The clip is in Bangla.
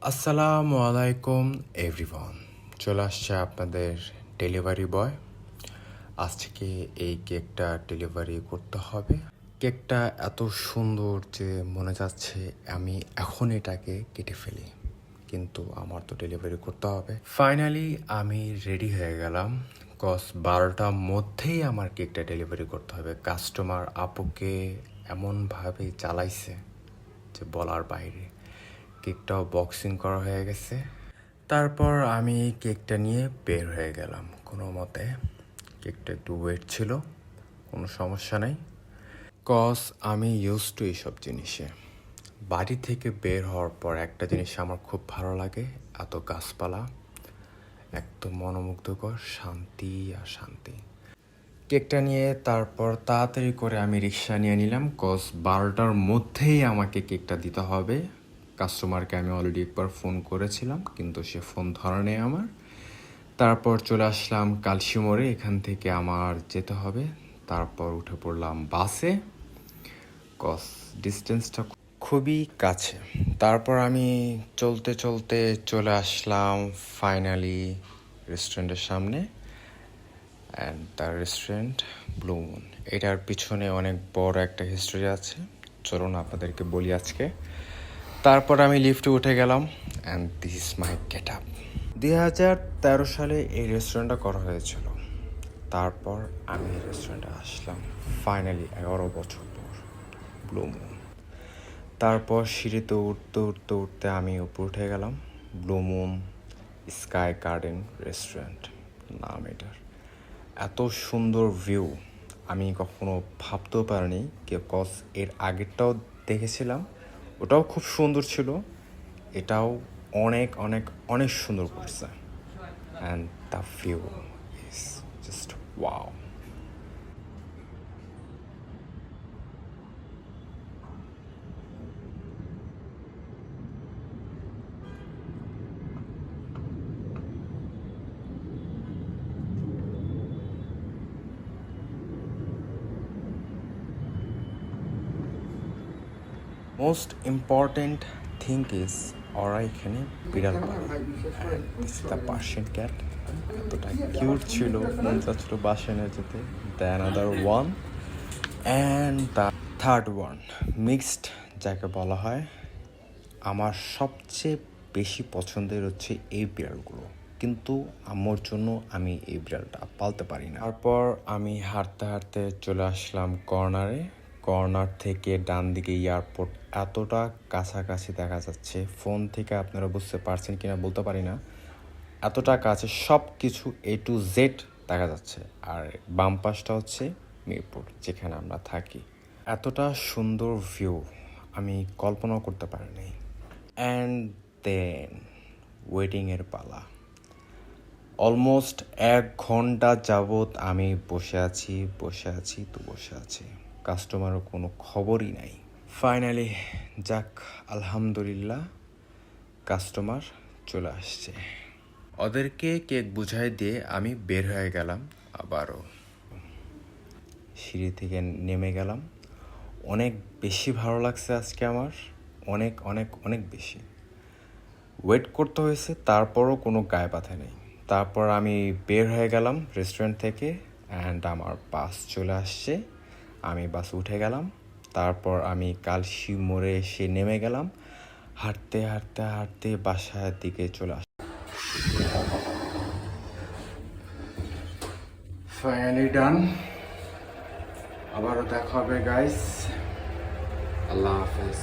আসসালামু আলাইকুম এভরিওয়ান, চলে আসছে আপনাদের ডেলিভারি বয়। আজ থেকে এই কেকটা ডেলিভারি করতে হবে। কেকটা এত সুন্দর যে মনে যাচ্ছে আমি এখন এটাকে কেটে ফেলি, কিন্তু আমার তো ডেলিভারি করতে হবে। ফাইনালি আমি রেডি হয়ে গেলাম, কজ 12টার মধ্যেই আমার কেকটা ডেলিভারি করতে হবে। কাস্টমার আপুকে এমনভাবে চালাইছে যে বলার বাইরে। কেকটাও বক্সিং করা হয়ে গেছে। তারপর আমি কেকটা নিয়ে বের হয়ে গেলাম কোনো মতে। কেকটা একটু ওয়েট ছিল, কোনো সমস্যা নেই, কজ আমি ইউজ টু এইসব জিনিসে। বাড়ি থেকে বের হওয়ার পর একটা জিনিস আমার খুব ভালো লাগে, এত গাছপালা, একদম মনোমুগ্ধকর, শান্তি আর শান্তি। কেকটা নিয়ে তারপর তাড়াতাড়ি করে আমি রিক্সা নিয়ে নিলাম, কজ 12টার মধ্যেই আমাকে কেকটা দিতে হবে। কাস্টমারকে আমি অলরেডি একবার ফোন করেছিলাম, কিন্তু সে ফোন ধরে নেই আমার। তারপর চলে আসলাম কালশি মোড়ে, এখান থেকে আমার যেতে হবে। তারপর উঠে পড়লাম বাসে, কজ ডিস্টেন্সটা খুবই কাছে। তারপর আমি চলতে চলতে চলে আসলাম ফাইনালি রেস্টুরেন্টের সামনে, and the restaurant blue moon. এটার পিছনে অনেক বড় একটা হিস্টোরি আছে, চলুন আপনাদেরকে বলি আজকে। তারপর আমি লিফটে উঠে গেলাম, and this is my get up. 2013 সালে এই রেস্টুরেন্টটা করা হয়েছিল। তারপর আমি এই রেস্টুরেন্টে আসলাম ফাইনালি 11 বছর পর, ব্লু মুন। তারপর সিঁড়িতে উঠতে উঠতে উঠতে আমি উপরে উঠে গেলাম। Blue moon sky garden restaurant নাম এটার। এত সুন্দর ভিউ আমি কখনো ভাবতেও পারিনি, কজ এর আগেরটাও দেখেছিলাম, ওটাও খুব সুন্দর ছিল, এটাও অনেক অনেক অনেক সুন্দর করছে। And the view is just wow. Most important thing is ওরা এখানে বিড়াল পালে। দ্য পার্সিয়ান ক্যাট এতটা কিউট ছিল, মন চাচ্ছিল বাসায় নিয়ে যেতে। The another one and the third one mixed, যাকে বলা হয়। আমার সবচেয়ে বেশি পছন্দের হচ্ছে এই বিড়ালগুলো, কিন্তু আমার জন্য আমি এই বিড়ালটা পালতে পারি না। তারপর আমি হাঁটতে হাঁটতে চলে আসলাম কর্নারে। কর্নার থেকে ডান দিকে এয়ারপোর্ট এতটা কাছাকাছি দেখা যাচ্ছে, ফোন থেকে আপনারা বুঝতে পারছেন কিনা বলতে পারি না, এতটা কাছে সব কিছু A to Z দেখা যাচ্ছে। আর বাম পাশটা হচ্ছে মিরপুর, যেখানে আমরা থাকি। এতটা সুন্দর ভিউ আমি কল্পনাও করতে পারিনি। অ্যান্ড দেন ওয়েটিংয়ের পালা। অলমোস্ট 1 ঘন্টা যাবৎ আমি বসে আছি। কাস্টমারও কোনো খবরই নাই। ফাইনালি যাক, আলহামদুলিল্লাহ, কাস্টমার চলে আসছে। ওদেরকে কেক বুঝাই দিয়ে আমি বের হয়ে গেলাম। আবারও সিঁড়ি থেকে নেমে গেলাম। অনেক বেশি ভালো লাগছে আজকে আমার, অনেক অনেক অনেক বেশি। ওয়েট করতে হয়েছে, তারপরও কোনো গায়ে ব্যথা নেই। তারপর আমি বের হয়ে গেলাম রেস্টুরেন্ট থেকে, অ্যান্ড আমার বাস চলে আসছে। আমি বাসে উঠে গেলাম। তারপর আমি কালশি মোড়ে এসে নেমে গেলাম। হাঁটতে হাঁটতে হাঁটতে বাসার দিকে চলে আসলাম। ফাইনালি ডান। আবারও দেখা হবে গাইস, আল্লাহ হাফেজ।